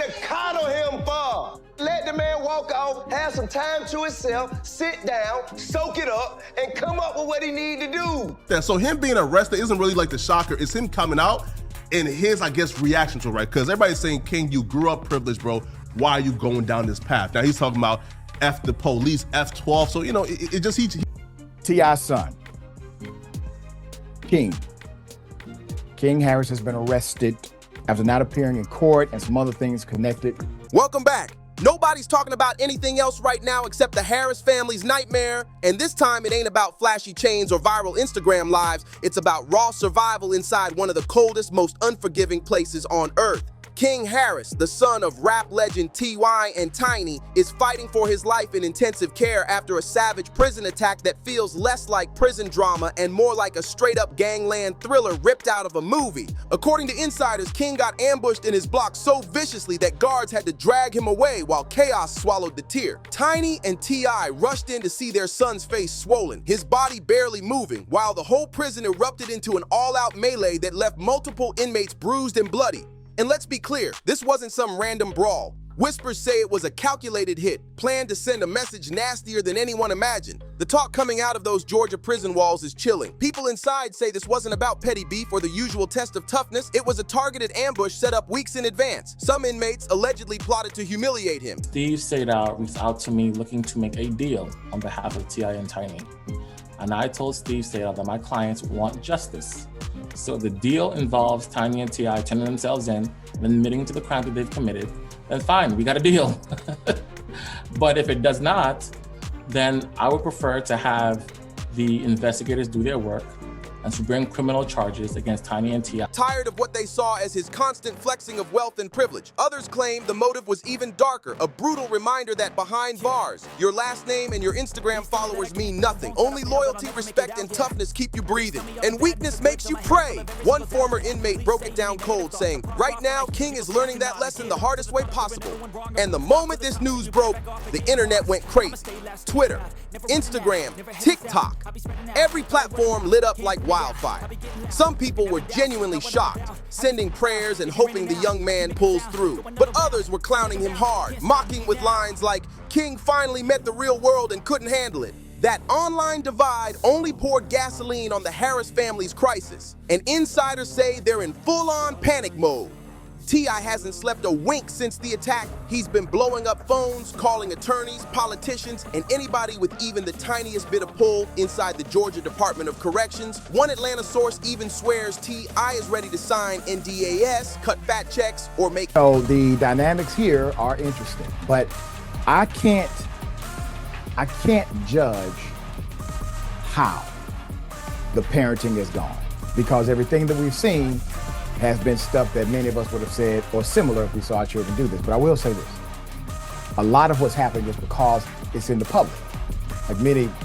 to coddle him for? Let the man walk off, have some time to himself, sit down, soak it up, and come up with what he need to do. Yeah, so him being arrested isn't really like the shocker. It's him coming out and his, I guess, reaction to it, right? Because everybody's saying, King, you grew up privileged, bro. Why are you going down this path? Now he's talking about F the police, F12. So, you know, it just, T.I.'s son, King Harris has been arrested after not appearing in court and some other things connected. Welcome back. Nobody's talking about anything else right now except the Harris family's nightmare. And this time it ain't about flashy chains or viral Instagram lives. It's about raw survival inside one of the coldest, most unforgiving places on earth. King Harris, the son of rap legend T.Y. and Tiny, is fighting for his life in intensive care after a savage prison attack that feels less like prison drama and more like a straight-up gangland thriller ripped out of a movie. According to insiders, King got ambushed in his block so viciously that guards had to drag him away while chaos swallowed the tear. Tiny and T.I. rushed in to see their son's face swollen, his body barely moving, while the whole prison erupted into an all-out melee that left multiple inmates bruised and bloody. And let's be clear, this wasn't some random brawl. Whispers say it was a calculated hit, planned to send a message nastier than anyone imagined. The talk coming out of those Georgia prison walls is chilling. People inside say this wasn't about petty beef or the usual test of toughness. It was a targeted ambush set up weeks in advance. Some inmates allegedly plotted to humiliate him. Steve Sadar reached out to me looking to make a deal on behalf of T.I. and Tiny. And I told Steve Sadar that my clients want justice. So if the deal involves Tiny and T.I. turning themselves in and admitting to the crime that they've committed, then fine, we got a deal. But if it does not, then I would prefer to have the investigators do their work and to bring criminal charges against Tiny and T.I. Tired of what they saw as his constant flexing of wealth and privilege. Others claim the motive was even darker, a brutal reminder that behind bars, your last name and your Instagram followers mean nothing. Only loyalty, respect, and toughness keep you breathing. And weakness makes you pray. One former inmate broke it down cold, saying, right now, King is learning that lesson the hardest way possible. And the moment this news broke, the internet went crazy. Twitter, Instagram, TikTok, every platform lit up like wildfire. Some people were genuinely shocked, sending prayers and hoping the young man pulls through. But others were clowning him hard, mocking with lines like, King finally met the real world and couldn't handle it. That online divide only poured gasoline on the Harris family's crisis. And insiders say they're in full-on panic mode. T.I. hasn't slept a wink since the attack. He's been blowing up phones, calling attorneys, politicians, and anybody with even the tiniest bit of pull inside the Georgia Department of Corrections. One Atlanta source even swears T.I. is ready to sign NDAS, cut fat checks, or make... So the dynamics here are interesting, but I can't judge how the parenting has gone, because everything that we've seen has been stuff that many of us would have said or similar if we saw our children do this. But I will say this, a lot of what's happening is because it's in the public. Like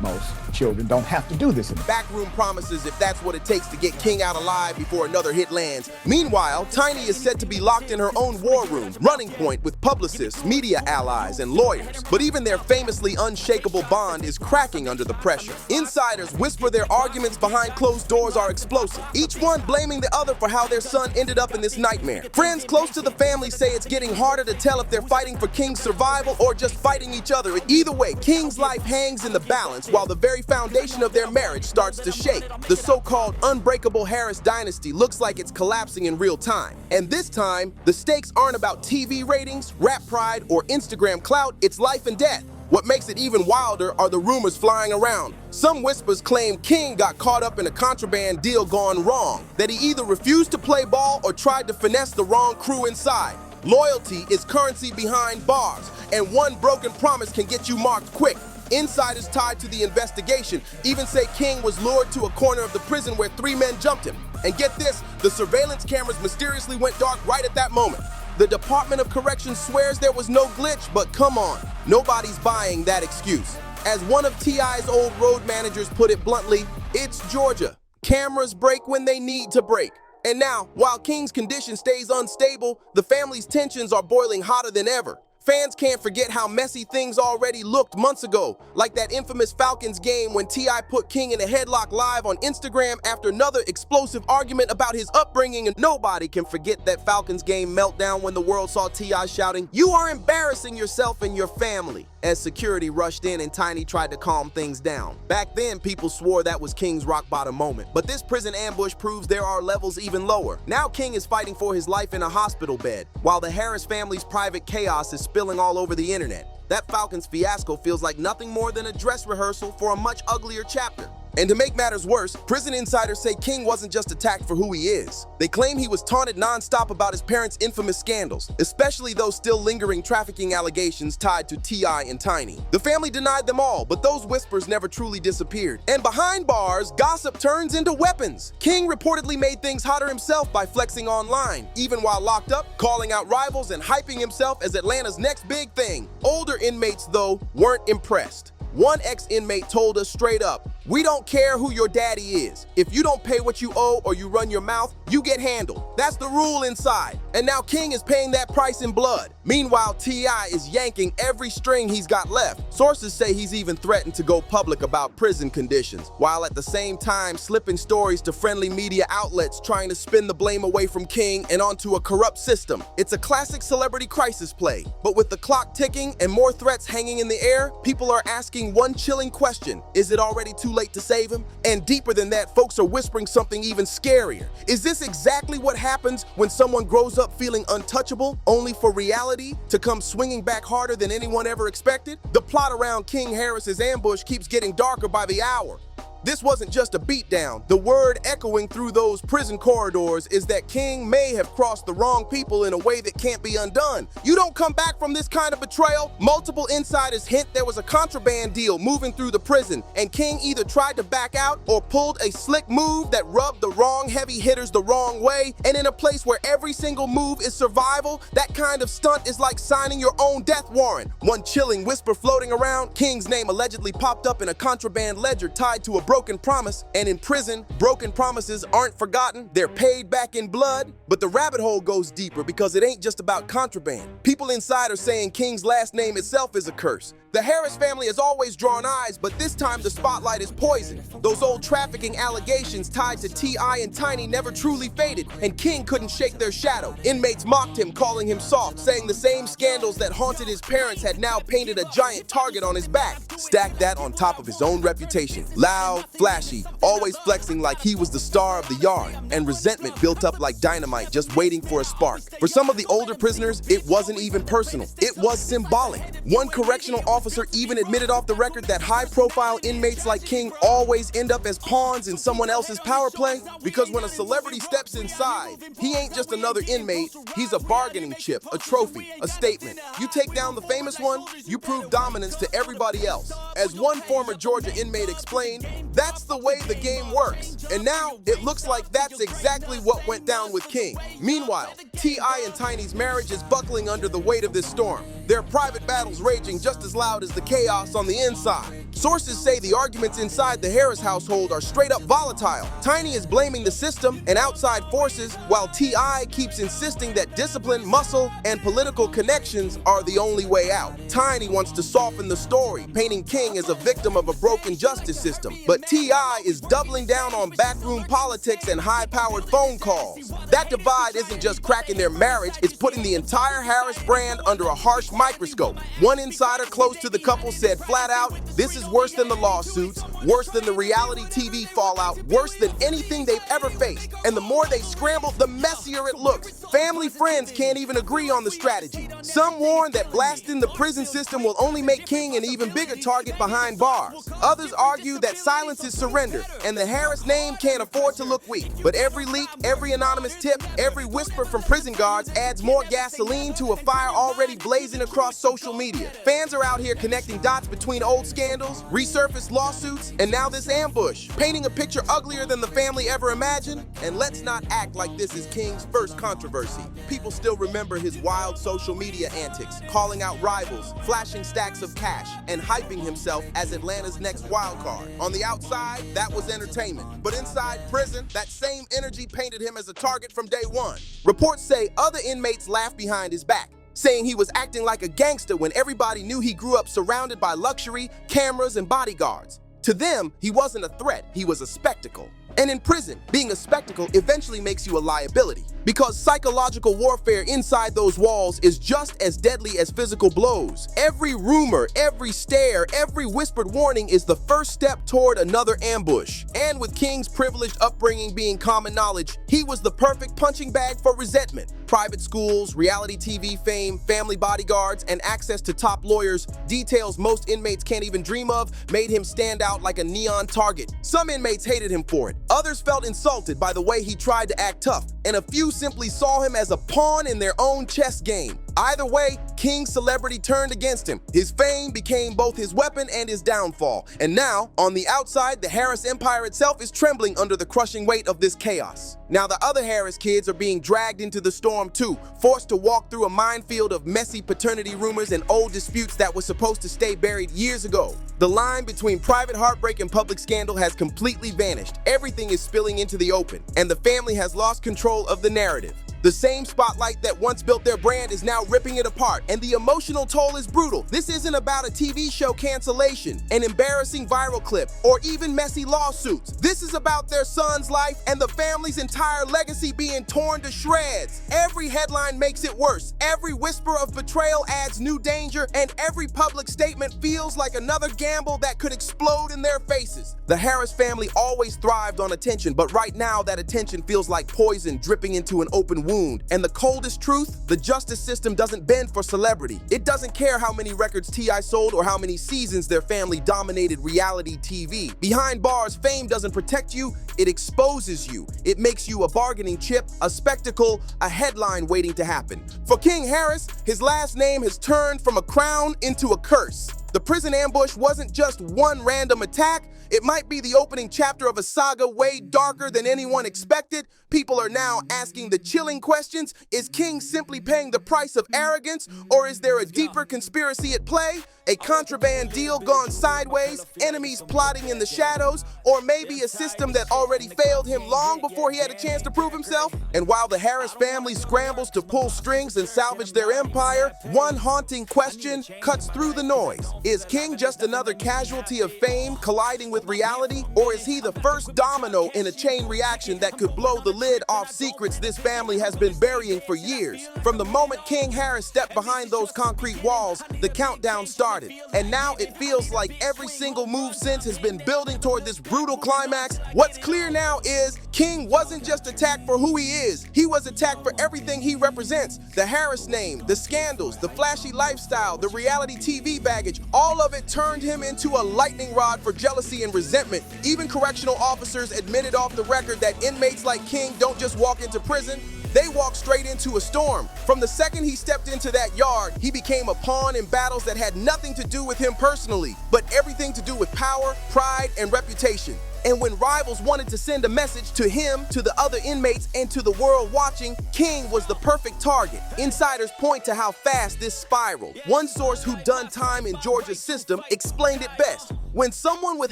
most children don't have to do this. Backroom promises if that's what it takes to get King out alive before another hit lands. Meanwhile, Tiny is said to be locked in her own war room, running point with publicists, media allies, and lawyers. But even their famously unshakable bond is cracking under the pressure. Insiders whisper their arguments behind closed doors are explosive, each one blaming the other for how their son ended up in this nightmare. Friends close to the family say it's getting harder to tell if they're fighting for King's survival or just fighting each other. Either way, King's life hangs in the balance while the very foundation of their marriage starts to shake. The so-called unbreakable Harris dynasty looks like it's collapsing in real time. And this time, the stakes aren't about TV ratings, rap pride, or Instagram clout, it's life and death. What makes it even wilder are the rumors flying around. Some whispers claim King got caught up in a contraband deal gone wrong, that he either refused to play ball or tried to finesse the wrong crew inside. Loyalty is currency behind bars, and one broken promise can get you marked quick. Insiders tied to the investigation even say King was lured to a corner of the prison where 3 men jumped him. And get this, the surveillance cameras mysteriously went dark right at that moment. The Department of Corrections swears there was no glitch, but come on, nobody's buying that excuse. As one of T.I.'s old road managers put it bluntly, it's Georgia. Cameras break when they need to break. And now, while King's condition stays unstable, the family's tensions are boiling hotter than ever. Fans can't forget how messy things already looked months ago, like that infamous Falcons game when T.I. put King in a headlock live on Instagram after another explosive argument about his upbringing, and nobody can forget that Falcons game meltdown when the world saw T.I. shouting, "You are embarrassing yourself and your family," as security rushed in and Tiny tried to calm things down. Back then, people swore that was King's rock bottom moment, but this prison ambush proves there are levels even lower. Now King is fighting for his life in a hospital bed, while the Harris family's private chaos is spilling all over the internet. That Falcons fiasco feels like nothing more than a dress rehearsal for a much uglier chapter. And to make matters worse, prison insiders say King wasn't just attacked for who he is. They claim he was taunted nonstop about his parents' infamous scandals, especially those still lingering trafficking allegations tied to T.I. and Tiny. The family denied them all, but those whispers never truly disappeared. And behind bars, gossip turns into weapons. King reportedly made things hotter himself by flexing online, even while locked up, calling out rivals and hyping himself as Atlanta's next big thing. Older inmates, though, weren't impressed. One ex-inmate told us straight up, "We don't care who your daddy is. If you don't pay what you owe or you run your mouth, you get handled. That's the rule inside." And now King is paying that price in blood. Meanwhile, T.I. is yanking every string he's got left. Sources say he's even threatened to go public about prison conditions, while at the same time slipping stories to friendly media outlets trying to spin the blame away from King and onto a corrupt system. It's a classic celebrity crisis play. But with the clock ticking and more threats hanging in the air, people are asking one chilling question: is it already too late to save him? And deeper than that, folks are whispering something even scarier. Is this exactly what happens when someone grows up feeling untouchable, only for reality to come swinging back harder than anyone ever expected? The plot around King Harris's ambush keeps getting darker by the hour. This wasn't just a beatdown. The word echoing through those prison corridors is that King may have crossed the wrong people in a way that can't be undone. You don't come back from this kind of betrayal. Multiple insiders hint there was a contraband deal moving through the prison, and King either tried to back out or pulled a slick move that rubbed the wrong heavy hitters the wrong way. And in a place where every single move is survival, that kind of stunt is like signing your own death warrant. One chilling whisper floating around, King's name allegedly popped up in a contraband ledger tied to a broken promise, and in prison, broken promises aren't forgotten, they're paid back in blood. But the rabbit hole goes deeper because it ain't just about contraband. People inside are saying King's last name itself is a curse. The Harris family has always drawn eyes, but this time the spotlight is poisoned. Those old trafficking allegations tied to T.I. and Tiny never truly faded, and King couldn't shake their shadow. Inmates mocked him, calling him soft, saying the same scandals that haunted his parents had now painted a giant target on his back. Stack that on top of his own reputation. Loud, flashy, always flexing like he was the star of the yard, and resentment built up like dynamite just waiting for a spark. For some of the older prisoners, it wasn't even personal. It was symbolic. One correctional officer even admitted off the record that high-profile inmates like King always end up as pawns in someone else's power play, because when a celebrity steps inside, he ain't just another inmate, he's a bargaining chip, a trophy, a statement. You take down the famous one, you prove dominance to everybody else. As one former Georgia inmate explained, that's the way the game works. And now, it looks like that's exactly what went down with King. Meanwhile, T.I. and Tiny's marriage is buckling under the weight of this storm. Their private battles raging just as loud as the chaos on the inside. Sources say the arguments inside the Harris household are straight up volatile. Tiny is blaming the system and outside forces, while T.I. keeps insisting that discipline, muscle, and political connections are the only way out. Tiny wants to soften the story, painting King as a victim of a broken justice system. But T.I. is doubling down on backroom politics and high-powered phone calls. That divide isn't just cracking their marriage, it's putting the entire Harris brand under a harsh microscope. One insider close to the couple said flat out, "This is worse than the lawsuits, worse than the reality TV fallout, worse than anything they've ever faced. And the more they scramble, the messier it looks. Family friends can't even agree on the strategy. Some warn that blasting the prison system will only make King an even bigger target behind bars. Others argue that silence is surrender, and the Harris name can't afford to look weak. But every leak, every anonymous tip, every whisper from prison guards adds more gasoline to a fire already blazing across social media. Fans are out here connecting dots between old scandals, resurfaced lawsuits, and now this ambush, painting a picture uglier than the family ever imagined. And let's not act like this is King's first controversy. People still remember his wild social media antics, calling out rivals, flashing stacks of cash, and hyping himself as Atlanta's next wild card. On the outside, that was entertainment. But inside prison, that same energy painted him as a target from day one. Reports say other inmates laughed behind his back, saying he was acting like a gangster when everybody knew he grew up surrounded by luxury, cameras, and bodyguards. To them, he wasn't a threat, he was a spectacle. And in prison, being a spectacle eventually makes you a liability, because psychological warfare inside those walls is just as deadly as physical blows. Every rumor, every stare, every whispered warning is the first step toward another ambush. And with King's privileged upbringing being common knowledge, he was the perfect punching bag for resentment. Private schools, reality TV fame, family bodyguards, and access to top lawyers, details most inmates can't even dream of, made him stand out like a neon target. Some inmates hated him for it. Others felt insulted by the way he tried to act tough, and a few simply saw him as a pawn in their own chess game. Either way, King's celebrity turned against him. His fame became both his weapon and his downfall. And now, on the outside, the Harris empire itself is trembling under the crushing weight of this chaos. Now the other Harris kids are being dragged into the storm too, forced to walk through a minefield of messy paternity rumors and old disputes that were supposed to stay buried years ago. The line between private heartbreak and public scandal has completely vanished. Everything is spilling into the open, and the family has lost control of the narrative. The same spotlight that once built their brand is now ripping it apart, and the emotional toll is brutal. This isn't about a TV show cancellation, an embarrassing viral clip, or even messy lawsuits. This is about their son's life and the family's entire legacy being torn to shreds. Every headline makes it worse. Every whisper of betrayal adds new danger, and every public statement feels like another gamble that could explode in their faces. The Harris family always thrived on attention, but right now that attention feels like poison dripping into an open wound. And the coldest truth, the justice system doesn't bend for celebrity. It doesn't care how many records T.I. sold or how many seasons their family dominated reality TV. Behind bars, fame doesn't protect you, it exposes you. It makes you a bargaining chip, a spectacle, a headline waiting to happen. For King Harris, his last name has turned from a crown into a curse. The prison ambush wasn't just one random attack. It might be the opening chapter of a saga way darker than anyone expected. People are now asking the chilling questions. Is King simply paying the price of arrogance, or is there a deeper conspiracy at play? A contraband deal gone sideways, enemies plotting in the shadows, or maybe a system that already failed him long before he had a chance to prove himself? And while the Harris family scrambles to pull strings and salvage their empire, one haunting question cuts through the noise. Is King just another casualty of fame colliding with reality, or is he the first domino in a chain reaction that could blow the lid off secrets this family has been burying for years? From the moment King Harris stepped behind those concrete walls, the countdown started. And now it feels like every single move since has been building toward this brutal climax. What's clear now is King wasn't just attacked for who he is. He was attacked for everything he represents. The Harris name, the scandals, the flashy lifestyle, the reality TV baggage, all of it turned him into a lightning rod for jealousy and resentment. Even correctional officers admitted off the record that inmates like King don't just walk into prison, they walked straight into a storm. From the second he stepped into that yard, he became a pawn in battles that had nothing to do with him personally, but everything to do with power, pride, and reputation. And when rivals wanted to send a message to him, to the other inmates, and to the world watching, King was the perfect target. Insiders point to how fast this spiraled. One source who'd done time in Georgia's system explained it best. When someone with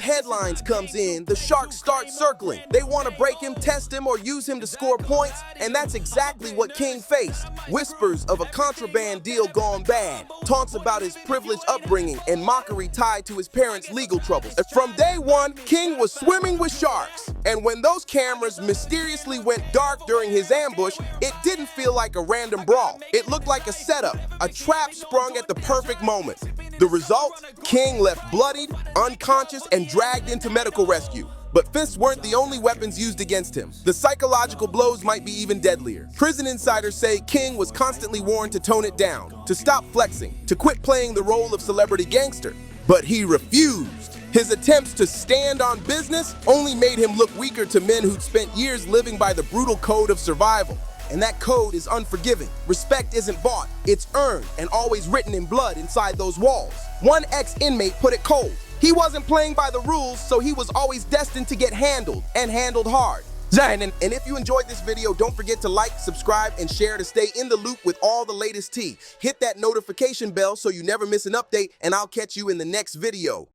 headlines comes in, the sharks start circling. They want to break him, test him, or use him to score points, and that's exactly what King faced. Whispers of a contraband deal gone bad, taunts about his privileged upbringing, and mockery tied to his parents' legal troubles. From day one, King was swimming with sharks. And when those cameras mysteriously went dark during his ambush, it didn't feel like a random brawl. It looked like a setup, a trap sprung at the perfect moment. The result? King left bloodied, unconscious, and dragged into medical rescue. But fists weren't the only weapons used against him. The psychological blows might be even deadlier. Prison insiders say King was constantly warned to tone it down, to stop flexing, to quit playing the role of celebrity gangster. But he refused. His attempts to stand on business only made him look weaker to men who'd spent years living by the brutal code of survival. And that code is unforgiving. Respect isn't bought, it's earned and always written in blood inside those walls. One ex-inmate put it cold. He wasn't playing by the rules, so he was always destined to get handled, and handled hard. And if you enjoyed this video, don't forget to like, subscribe, and share to stay in the loop with all the latest tea. Hit that notification bell so you never miss an update, and I'll catch you in the next video.